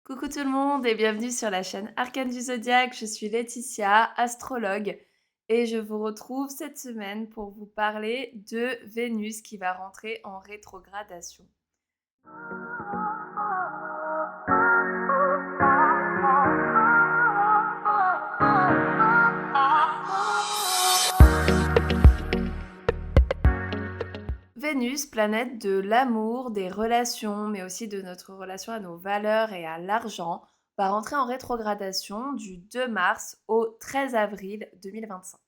Coucou tout le monde et bienvenue sur la chaîne Arcane du Zodiaque. Je suis Laetitia, astrologue, et je vous retrouve cette semaine pour vous parler de Vénus qui va rentrer en rétrogradation. Vénus, planète de l'amour, des relations, mais aussi de notre relation à nos valeurs et à l'argent, va rentrer en rétrogradation du 2 mars au 13 avril 2025.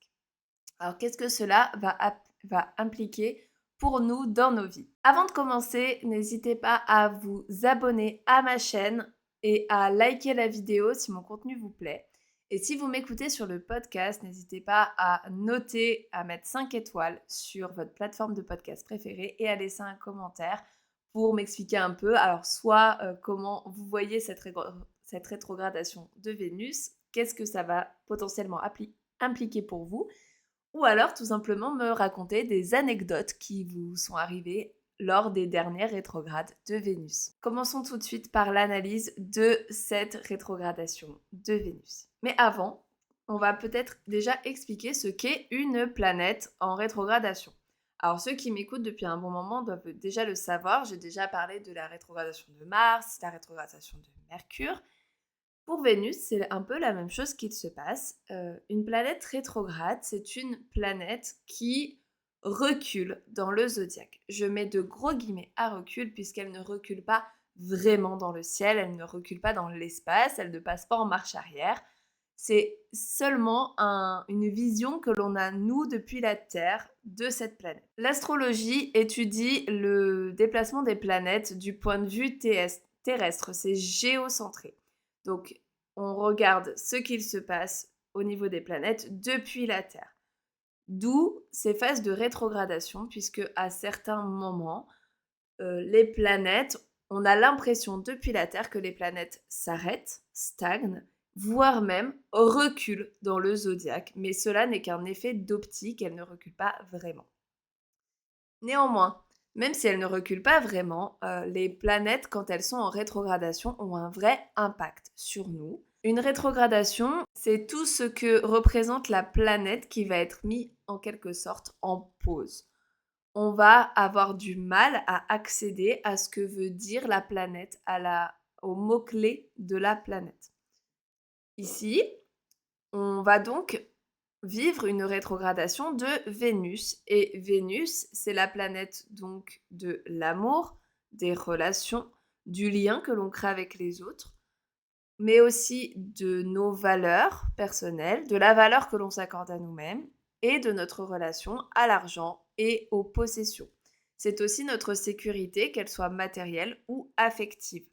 Alors, qu'est-ce que cela va impliquer pour nous dans nos vies? Avant de commencer, n'hésitez pas à vous abonner à ma chaîne et à liker la vidéo si mon contenu vous plaît. Et si vous m'écoutez sur le podcast, n'hésitez pas à noter, à mettre 5 étoiles sur votre plateforme de podcast préférée et à laisser un commentaire pour m'expliquer un peu, alors soit comment vous voyez cette rétrogradation de Vénus, qu'est-ce que ça va potentiellement impliquer pour vous, ou alors tout simplement me raconter des anecdotes qui vous sont arrivées lors des dernières rétrogrades de Vénus. Commençons tout de suite par l'analyse de cette rétrogradation de Vénus. Mais avant, on va peut-être déjà expliquer ce qu'est une planète en rétrogradation. Alors ceux qui m'écoutent depuis un bon moment doivent déjà le savoir, j'ai déjà parlé de la rétrogradation de Mars, la rétrogradation de Mercure. Pour Vénus, c'est un peu la même chose qu'il se passe. Une planète rétrograde, c'est une planète qui recule dans le zodiaque. Je mets de gros guillemets à recul puisqu'elle ne recule pas vraiment dans le ciel, elle ne recule pas dans l'espace, elle ne passe pas en marche arrière. C'est seulement une vision que l'on a, nous, depuis la Terre, de cette planète. L'astrologie étudie le déplacement des planètes du point de vue terrestre, c'est géocentré. Donc, on regarde ce qu'il se passe au niveau des planètes depuis la Terre. D'où ces phases de rétrogradation, puisque à certains moments, les planètes, on a l'impression depuis la Terre que les planètes s'arrêtent, stagnent, voire même reculent dans le zodiaque. Mais cela n'est qu'un effet d'optique, elles ne reculent pas vraiment. Néanmoins, même si elles ne reculent pas vraiment, les planètes, quand elles sont en rétrogradation, ont un vrai impact sur nous. Une rétrogradation, c'est tout ce que représente la planète qui va être mis en quelque sorte en pause. On va avoir du mal à accéder à ce que veut dire la planète, aux mots-clés de la planète. Ici, on va donc vivre une rétrogradation de Vénus. Et Vénus, c'est la planète donc de l'amour, des relations, du lien que l'on crée avec les autres, mais aussi de nos valeurs personnelles, de la valeur que l'on s'accorde à nous-mêmes et de notre relation à l'argent et aux possessions. C'est aussi notre sécurité, qu'elle soit matérielle ou affective.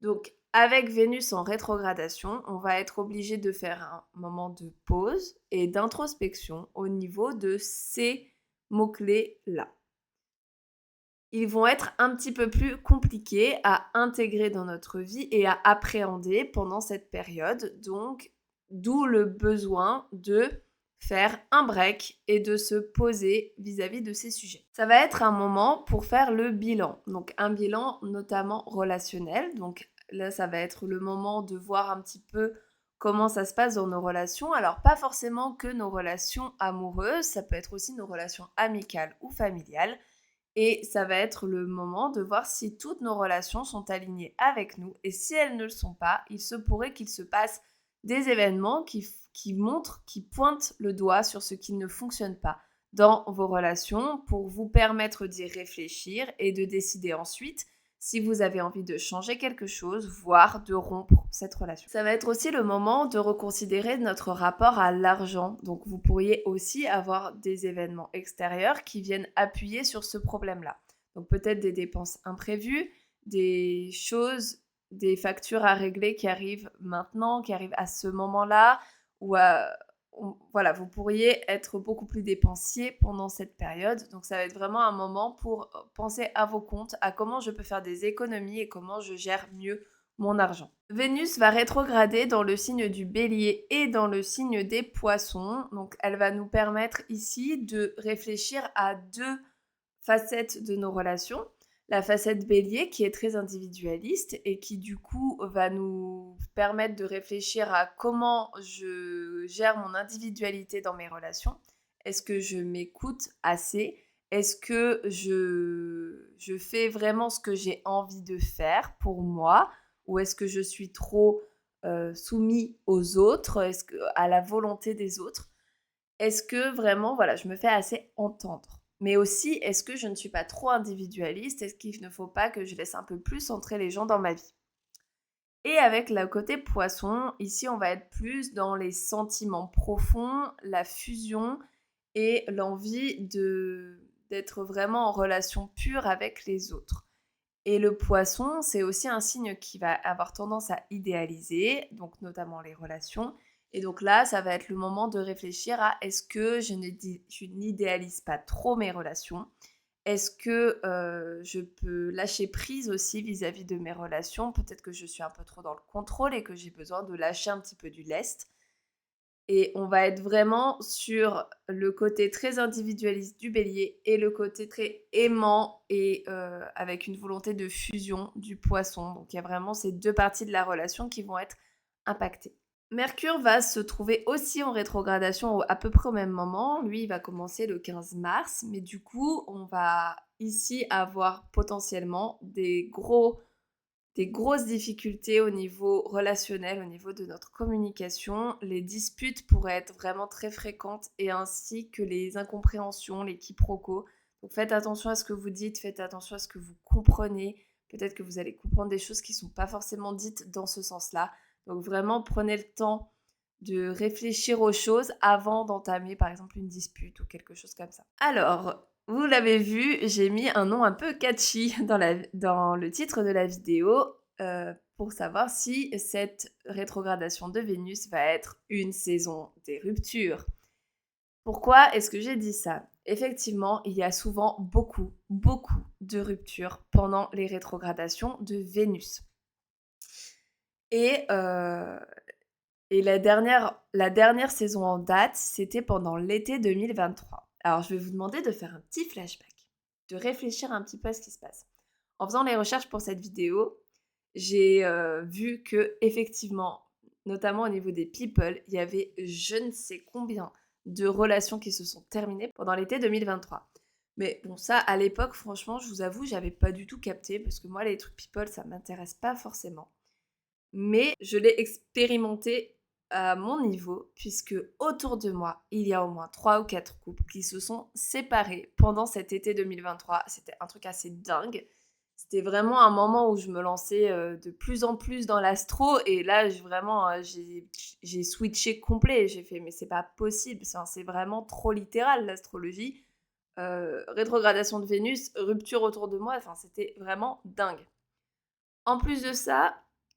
Donc, avec Vénus en rétrogradation, on va être obligé de faire un moment de pause et d'introspection au niveau de ces mots-clés-là. Ils vont être un petit peu plus compliqués à intégrer dans notre vie et à appréhender pendant cette période. Donc, d'où le besoin de faire un break et de se poser vis-à-vis de ces sujets. Ça va être un moment pour faire le bilan. Donc, un bilan notamment relationnel. Donc, là, ça va être le moment de voir un petit peu comment ça se passe dans nos relations. Alors, pas forcément que nos relations amoureuses, ça peut être aussi nos relations amicales ou familiales. Et ça va être le moment de voir si toutes nos relations sont alignées avec nous. Et si elles ne le sont pas, il se pourrait qu'il se passe des événements qui montrent, qui pointent le doigt sur ce qui ne fonctionne pas dans vos relations pour vous permettre d'y réfléchir et de décider ensuite si vous avez envie de changer quelque chose, voire de rompre cette relation. Ça va être aussi le moment de reconsidérer notre rapport à l'argent. Donc vous pourriez aussi avoir des événements extérieurs qui viennent appuyer sur ce problème-là. Donc peut-être des dépenses imprévues, des choses, des factures à régler qui arrivent maintenant, qui arrivent à ce moment-là, ou voilà, vous pourriez être beaucoup plus dépensier pendant cette période. Donc ça va être vraiment un moment pour penser à vos comptes, à comment je peux faire des économies et comment je gère mieux mon argent. Vénus va rétrograder dans le signe du Bélier et dans le signe des Poissons. Donc elle va nous permettre ici de réfléchir à deux facettes de nos relations. La facette bélier qui est très individualiste et qui du coup va nous permettre de réfléchir à comment je gère mon individualité dans mes relations. Est-ce que je m'écoute assez? Est-ce que je fais vraiment ce que j'ai envie de faire pour moi? Ou est-ce que je suis trop soumis aux autres, à la volonté des autres? Est-ce que vraiment, voilà, je me fais assez entendre? Mais aussi, est-ce que je ne suis pas trop individualiste? Est-ce qu'il ne faut pas que je laisse un peu plus entrer les gens dans ma vie? Et avec le côté poisson, ici, on va être plus dans les sentiments profonds, la fusion et l'envie d'être vraiment en relation pure avec les autres. Et le poisson, c'est aussi un signe qui va avoir tendance à idéaliser, donc notamment les relations. Et donc là, ça va être le moment de réfléchir à est-ce que je n'idéalise pas trop mes relations? Est-ce que je peux lâcher prise aussi vis-à-vis de mes relations? Peut-être que je suis un peu trop dans le contrôle et que j'ai besoin de lâcher un petit peu du lest. Et on va être vraiment sur le côté très individualiste du bélier et le côté très aimant et avec une volonté de fusion du poisson. Donc il y a vraiment ces deux parties de la relation qui vont être impactées. Mercure va se trouver aussi en rétrogradation à peu près au même moment. Lui, il va commencer le 15 mars, mais du coup, on va ici avoir potentiellement des grosses difficultés au niveau relationnel, au niveau de notre communication. Les disputes pourraient être vraiment très fréquentes et ainsi que les incompréhensions, les quiproquos. Donc faites attention à ce que vous dites, faites attention à ce que vous comprenez. Peut-être que vous allez comprendre des choses qui ne sont pas forcément dites dans ce sens-là. Donc vraiment, prenez le temps de réfléchir aux choses avant d'entamer par exemple une dispute ou quelque chose comme ça. Alors, vous l'avez vu, j'ai mis un nom un peu catchy dans le titre de la vidéo pour savoir si cette rétrogradation de Vénus va être une saison des ruptures. Pourquoi est-ce que j'ai dit ça? Effectivement, il y a souvent beaucoup, beaucoup de ruptures pendant les rétrogradations de Vénus. Et, euh, et la dernière saison en date, c'était pendant l'été 2023. Alors, je vais vous demander de faire un petit flashback, de réfléchir un petit peu à ce qui se passe. En faisant les recherches pour cette vidéo, j'ai vu que effectivement, notamment au niveau des people, il y avait je ne sais combien de relations qui se sont terminées pendant l'été 2023. Mais bon, ça, à l'époque, franchement, je vous avoue, j'avais pas du tout capté parce que moi, les trucs people, ça m'intéresse pas forcément. Mais je l'ai expérimenté à mon niveau, puisque autour de moi, il y a au moins 3 ou 4 couples qui se sont séparés pendant cet été 2023. C'était un truc assez dingue. C'était vraiment un moment où je me lançais de plus en plus dans l'astro et là j'ai switché complet. J'ai fait mais c'est pas possible, c'est vraiment trop littéral l'astrologie. Rétrogradation de Vénus, rupture autour de moi, enfin c'était vraiment dingue. En plus de ça,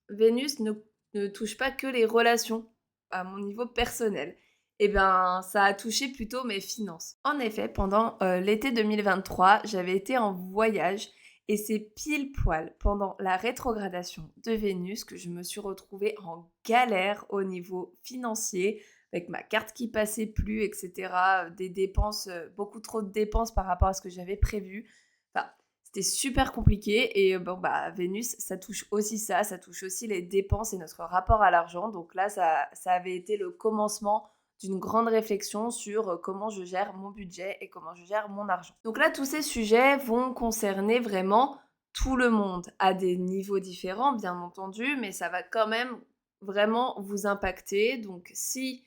Vénus ne touche pas que les relations à mon niveau personnel. Eh bien, ça a touché plutôt mes finances. En effet, pendant l'été 2023, j'avais été en voyage et c'est pile poil pendant la rétrogradation de Vénus que je me suis retrouvée en galère au niveau financier, avec ma carte qui passait plus, etc. Des dépenses, beaucoup trop de dépenses par rapport à ce que j'avais prévu. Enfin, c'était super compliqué et bon bah Vénus, ça touche aussi ça touche aussi les dépenses et notre rapport à l'argent. Donc là, ça avait été le commencement d'une grande réflexion sur comment je gère mon budget et comment je gère mon argent. Donc là, tous ces sujets vont concerner vraiment tout le monde à des niveaux différents, bien entendu, mais ça va quand même vraiment vous impacter. Donc si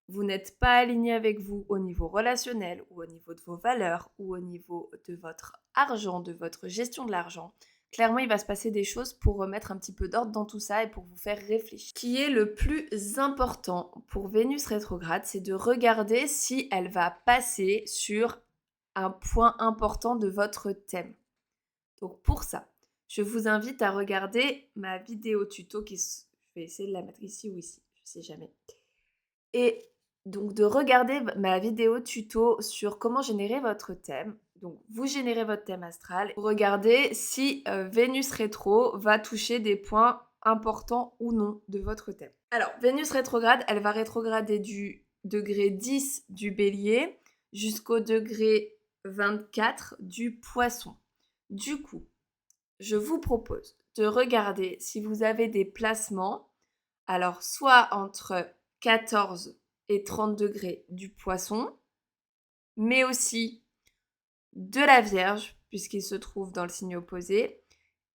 vous n'êtes pas aligné avec vous au niveau relationnel ou au niveau de vos valeurs ou au niveau de votre argent, de votre gestion de l'argent, clairement, il va se passer des choses pour remettre un petit peu d'ordre dans tout ça et pour vous faire réfléchir. Ce qui est le plus important pour Vénus rétrograde, c'est de regarder si elle va passer sur un point important de votre thème. Donc pour ça, je vous invite à regarder ma vidéo tuto je vais essayer de la mettre ici ou ici, je sais jamais. Et donc de regarder ma vidéo tuto sur comment générer votre thème. Donc vous générez votre thème astral. Vous regardez si Vénus rétro va toucher des points importants ou non de votre thème. Alors Vénus rétrograde, elle va rétrograder du degré 10 du bélier jusqu'au degré 24 du poisson. Du coup, je vous propose de regarder si vous avez des placements, alors soit entre 14 et 30 degrés du Poisson, mais aussi de la Vierge, puisqu'il se trouve dans le signe opposé,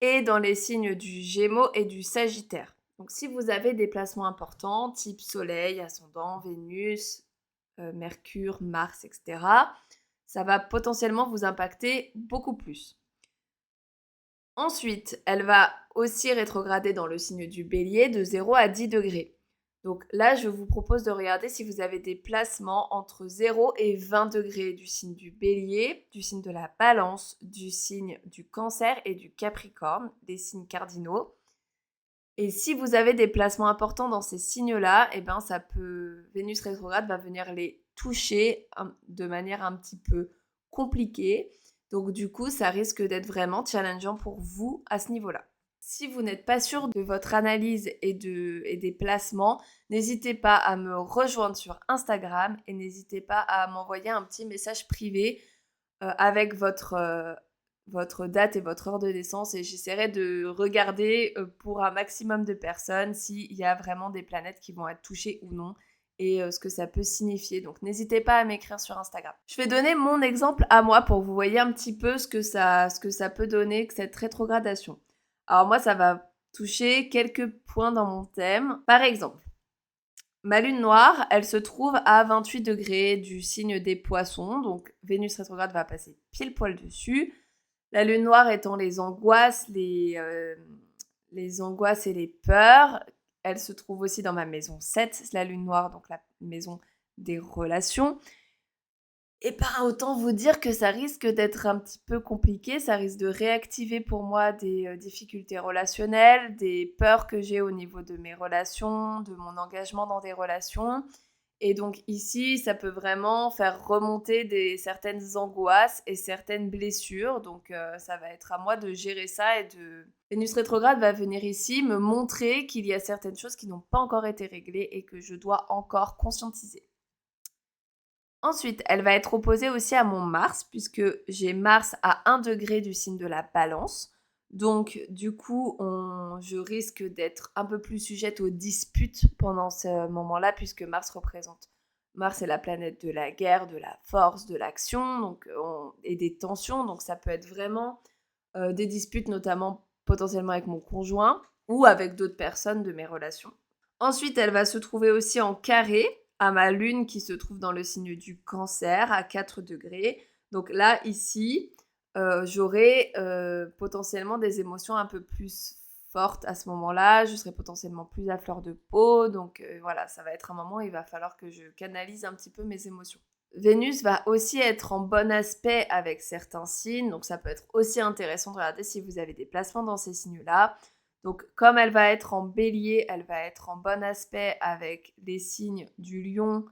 et dans les signes du Gémeaux et du Sagittaire. Donc si vous avez des placements importants, type Soleil, Ascendant, Vénus, Mercure, Mars, etc., ça va potentiellement vous impacter beaucoup plus. Ensuite, elle va aussi rétrograder dans le signe du Bélier de 0 à 10 degrés. Donc là, je vous propose de regarder si vous avez des placements entre 0 et 20 degrés du signe du Bélier, du signe de la Balance, du signe du Cancer et du Capricorne, des signes cardinaux. Et si vous avez des placements importants dans ces signes-là, eh ben Vénus rétrograde va venir les toucher de manière un petit peu compliquée. Donc du coup, ça risque d'être vraiment challengeant pour vous à ce niveau-là. Si vous n'êtes pas sûr de votre analyse et des placements, n'hésitez pas à me rejoindre sur Instagram et n'hésitez pas à m'envoyer un petit message privé avec votre date et votre heure de naissance et j'essaierai de regarder pour un maximum de personnes s'il y a vraiment des planètes qui vont être touchées ou non et ce que ça peut signifier. Donc n'hésitez pas à m'écrire sur Instagram. Je vais donner mon exemple à moi pour que vous voyez un petit peu ce que ça peut donner, que cette rétrogradation. Alors moi, ça va toucher quelques points dans mon thème. Par exemple, ma lune noire, elle se trouve à 28 degrés du signe des Poissons, donc Vénus rétrograde va passer pile poil dessus. La lune noire étant les angoisses, les angoisses et les peurs. Elle se trouve aussi dans ma maison 7, la lune noire, donc la maison des relations. Et pas autant vous dire que ça risque d'être un petit peu compliqué, ça risque de réactiver pour moi des difficultés relationnelles, des peurs que j'ai au niveau de mes relations, de mon engagement dans des relations. Et donc ici, ça peut vraiment faire remonter certaines angoisses et certaines blessures. Donc ça va être à moi de gérer ça et de... Vénus rétrograde va venir ici me montrer qu'il y a certaines choses qui n'ont pas encore été réglées et que je dois encore conscientiser. Ensuite, elle va être opposée aussi à mon Mars, puisque j'ai Mars à 1 degré du signe de la Balance. Donc, du coup, je risque d'être un peu plus sujette aux disputes pendant ce moment-là, puisque Mars est la planète de la guerre, de la force, de l'action, et des tensions. Donc, ça peut être vraiment des disputes, notamment potentiellement avec mon conjoint ou avec d'autres personnes de mes relations. Ensuite, elle va se trouver aussi en carré à ma lune qui se trouve dans le signe du Cancer à 4 degrés. Donc là, ici, j'aurai potentiellement des émotions un peu plus fortes à ce moment-là. Je serai potentiellement plus à fleur de peau. Donc voilà, ça va être un moment où il va falloir que je canalise un petit peu mes émotions. Vénus va aussi être en bon aspect avec certains signes. Donc ça peut être aussi intéressant de regarder si vous avez des placements dans ces signes-là. Donc, comme elle va être en bélier, elle va être en bon aspect avec les signes du lion.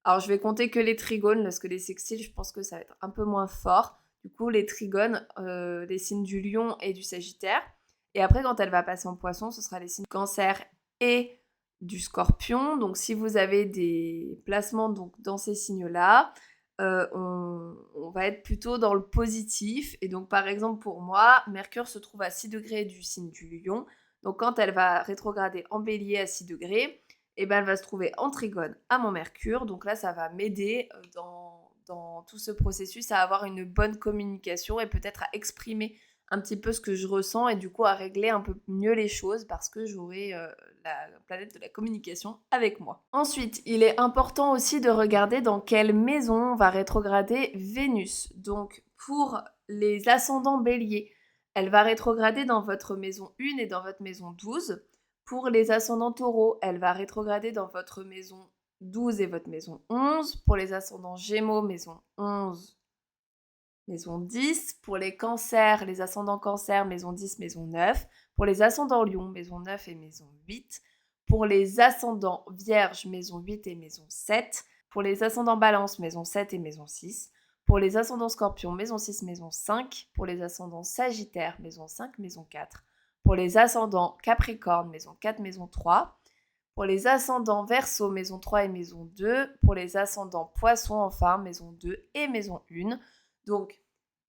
Alors, je vais compter que les trigones, parce que les sextiles, je pense que ça va être un peu moins fort. Du coup, les trigones, les signes du lion et du sagittaire. Et après, quand elle va passer en poisson, ce sera les signes du cancer et du scorpion. Donc, si vous avez des placements donc, dans ces signes-là, on va être plutôt dans le positif. Et donc, par exemple, pour moi, Mercure se trouve à 6 degrés du signe du lion. Donc, quand elle va rétrograder en bélier à 6 degrés, eh ben, elle va se trouver en trigone à mon Mercure. Donc là, ça va m'aider dans tout ce processus à avoir une bonne communication et peut-être à exprimer un petit peu ce que je ressens et du coup à régler un peu mieux les choses parce que j'aurai la planète de la communication avec moi. Ensuite, il est important aussi de regarder dans quelle maison va rétrograder Vénus. Donc pour les ascendants béliers, elle va rétrograder dans votre maison 1 et dans votre maison 12. Pour les ascendants taureaux, elle va rétrograder dans votre maison 12 et votre maison 11. Pour les ascendants gémeaux, maison 11, maison 10. Pour les cancers, les ascendants cancer, maison 10, maison 9. Pour les ascendants lion, maison 9 et maison 8. Pour les ascendants vierges, maison 8 et maison 7. Pour les ascendants balance, maison 7 et maison 6. Pour les ascendants scorpions, maison 6, maison 5. Pour les ascendants sagittaires, maison 5, maison 4. Pour les ascendants capricorne, maison 4, maison 3. Pour les ascendants verseau, maison 3 et maison 2. Pour les ascendants poissons, enfin, maison 2 et maison 1. Donc,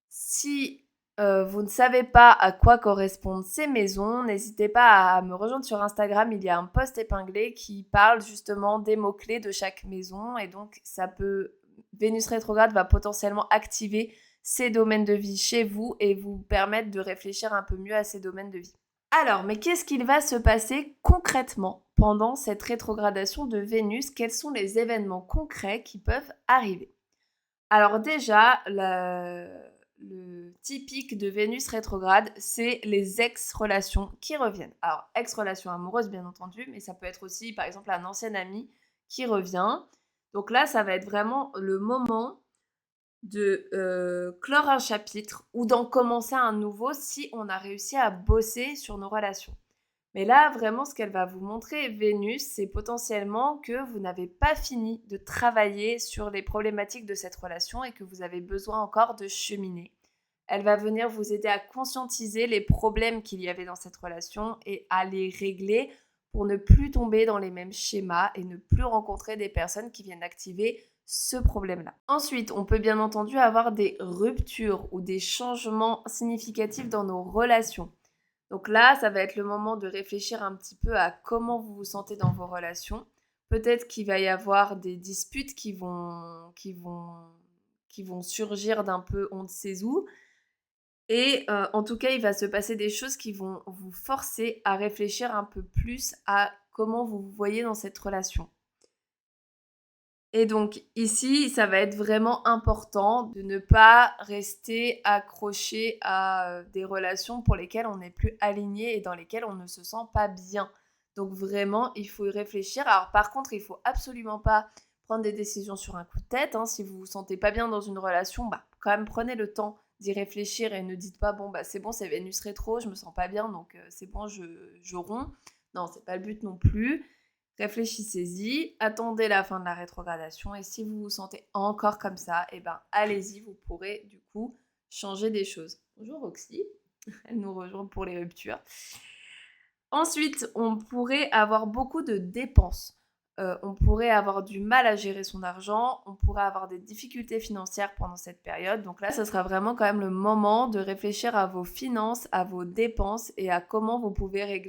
si vous ne savez pas à quoi correspondent ces maisons, n'hésitez pas à me rejoindre sur Instagram. Il y a un post épinglé qui parle justement des mots-clés de chaque maison et donc Vénus rétrograde va potentiellement activer ces domaines de vie chez vous et vous permettre de réfléchir un peu mieux à ces domaines de vie. Alors, mais qu'est-ce qu'il va se passer concrètement pendant cette rétrogradation de Vénus? Quels sont les événements concrets qui peuvent arriver? Alors déjà, le typique de Vénus rétrograde, c'est les ex-relations qui reviennent. Alors, ex-relations amoureuses, bien entendu, mais ça peut être aussi, par exemple, un ancien ami qui revient. Donc là, ça va être vraiment le moment de clore un chapitre ou d'en commencer un nouveau si on a réussi à bosser sur nos relations. Mais là, vraiment, ce qu'elle va vous montrer, Vénus, c'est potentiellement que vous n'avez pas fini de travailler sur les problématiques de cette relation et que vous avez besoin encore de cheminer. Elle va venir vous aider à conscientiser les problèmes qu'il y avait dans cette relation et à les régler pour ne plus tomber dans les mêmes schémas et ne plus rencontrer des personnes qui viennent activer ce problème-là. Ensuite, on peut bien entendu avoir des ruptures ou des changements significatifs dans nos relations. Donc là, ça va être le moment de réfléchir un petit peu à comment vous vous sentez dans vos relations. Peut-être qu'il va y avoir des disputes qui vont surgir d'un peu on ne sait où. Et en tout cas, il va se passer des choses qui vont vous forcer à réfléchir un peu plus à comment vous vous voyez dans cette relation. Et donc ici, ça va être vraiment important de ne pas rester accroché à des relations pour lesquelles on n'est plus aligné et dans lesquelles on ne se sent pas bien. Donc vraiment, il faut y réfléchir. Alors par contre, il faut absolument pas prendre des décisions sur un coup de tête, hein. Si vous vous sentez pas bien dans une relation, quand même prenez le temps d'y réfléchir et ne dites pas c'est bon, c'est Vénus rétro, je me sens pas bien, donc c'est bon, je romps. Non, c'est pas le but non plus. Réfléchissez-y, attendez la fin de la rétrogradation et si vous vous sentez encore comme ça, allez-y, vous pourrez du coup changer des choses. Bonjour Roxy, elle nous rejoint pour les ruptures. Ensuite, on pourrait avoir beaucoup de dépenses. On pourrait avoir du mal à gérer son argent, on pourrait avoir des difficultés financières pendant cette période. Donc là, ce sera vraiment quand même le moment de réfléchir à vos finances, à vos dépenses et à comment vous pouvez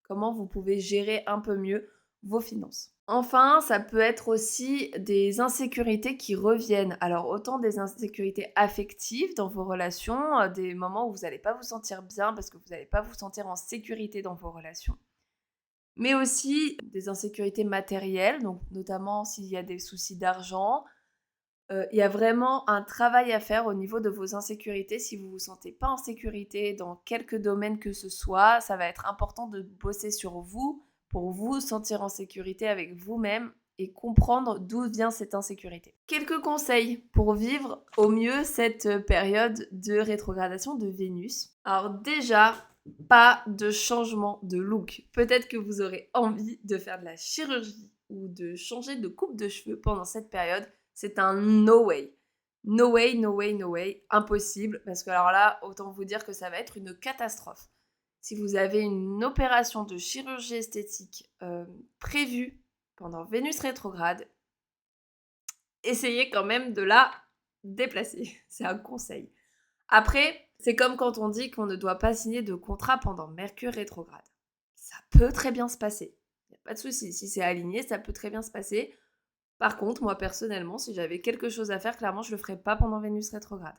comment vous pouvez gérer un peu mieux vos finances. Enfin, ça peut être aussi des insécurités qui reviennent. Alors, autant des insécurités affectives dans vos relations, des moments où vous n'allez pas vous sentir bien parce que vous n'allez pas vous sentir en sécurité dans vos relations, mais aussi des insécurités matérielles, donc notamment s'il y a des soucis d'argent. Il y a vraiment un travail à faire au niveau de vos insécurités. Si vous ne vous sentez pas en sécurité dans quelque domaine que ce soit, ça va être important de bosser sur vous pour vous sentir en sécurité avec vous-même et comprendre d'où vient cette insécurité. Quelques conseils pour vivre au mieux cette période de rétrogradation de Vénus. Alors déjà, pas de changement de look. Peut-être que vous aurez envie de faire de la chirurgie ou de changer de coupe de cheveux pendant cette période. C'est un no way. No way, no way, no way. Impossible. Parce que alors là, autant vous dire que ça va être une catastrophe. Si vous avez une opération de chirurgie esthétique prévue pendant Vénus rétrograde, essayez quand même de la déplacer. C'est un conseil. Après, c'est comme quand on dit qu'on ne doit pas signer de contrat pendant Mercure rétrograde. Ça peut très bien se passer. Il n'y a pas de souci. Si c'est aligné, ça peut très bien se passer. Par contre, moi personnellement, si j'avais quelque chose à faire, clairement, je le ferais pas pendant Vénus rétrograde.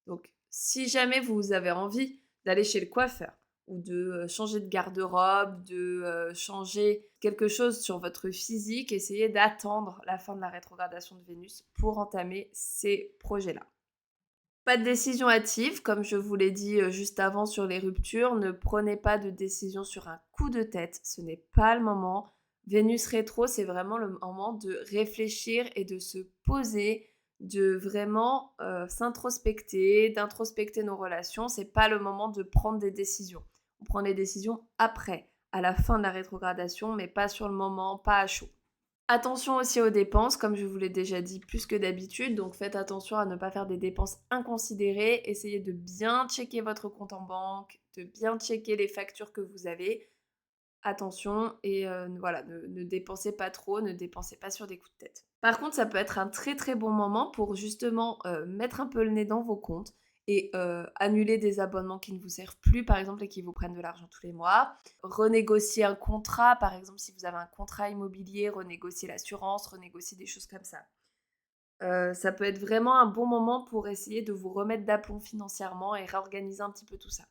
Donc, si jamais vous avez envie d'aller chez le coiffeur ou de changer de garde-robe, de changer quelque chose sur votre physique, essayez d'attendre la fin de la rétrogradation de Vénus pour entamer ces projets-là. Pas de décision hâtive, comme je vous l'ai dit juste avant sur les ruptures. Ne prenez pas de décision sur un coup de tête. Ce n'est pas le moment. Vénus rétro, c'est vraiment le moment de réfléchir et de se poser, de vraiment s'introspecter, d'introspecter nos relations. C'est pas le moment de prendre des décisions. On prend les décisions après, à la fin de la rétrogradation, mais pas sur le moment, pas à chaud. Attention aussi aux dépenses, comme je vous l'ai déjà dit plus que d'habitude, donc faites attention à ne pas faire des dépenses inconsidérées, essayez de bien checker votre compte en banque, de bien checker les factures que vous avez. Attention et voilà, ne dépensez pas trop, ne dépensez pas sur des coups de tête. Par contre, ça peut être un très très bon moment pour justement mettre un peu le nez dans vos comptes et annuler des abonnements qui ne vous servent plus, par exemple, et qui vous prennent de l'argent tous les mois. Renégocier un contrat, par exemple, si vous avez un contrat immobilier, renégocier l'assurance, renégocier des choses comme ça. Ça peut être vraiment un bon moment pour essayer de vous remettre d'aplomb financièrement et réorganiser un petit peu tout ça.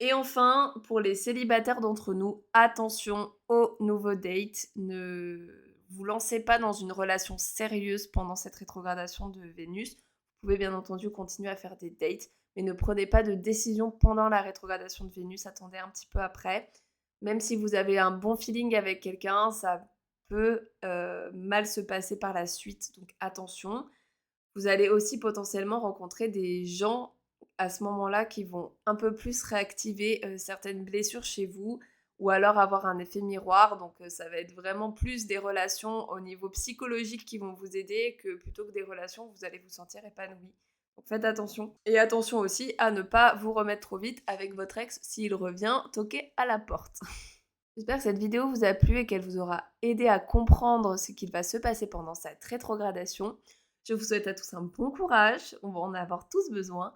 Et enfin, pour les célibataires d'entre nous, attention aux nouveaux dates. Ne vous lancez pas dans une relation sérieuse pendant cette rétrogradation de Vénus. Vous pouvez bien entendu continuer à faire des dates, mais ne prenez pas de décision pendant la rétrogradation de Vénus. Attendez un petit peu après. Même si vous avez un bon feeling avec quelqu'un, ça peut mal se passer par la suite. Donc attention. Vous allez aussi potentiellement rencontrer des gens à ce moment-là qui vont un peu plus réactiver, certaines blessures chez vous ou alors avoir un effet miroir. Donc, ça va être vraiment plus des relations au niveau psychologique qui vont vous aider que plutôt que des relations où vous allez vous sentir épanoui. Donc faites attention et attention aussi à ne pas vous remettre trop vite avec votre ex s'il revient toquer à la porte. J'espère que cette vidéo vous a plu et qu'elle vous aura aidé à comprendre ce qu'il va se passer pendant cette rétrogradation. Je vous souhaite à tous un bon courage, on va en avoir tous besoin,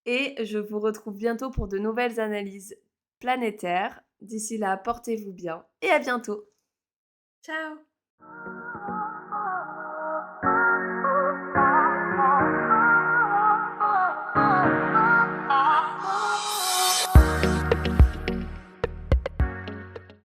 et je vous retrouve bientôt pour de nouvelles analyses planétaires. D'ici là, portez-vous bien et à bientôt. Ciao!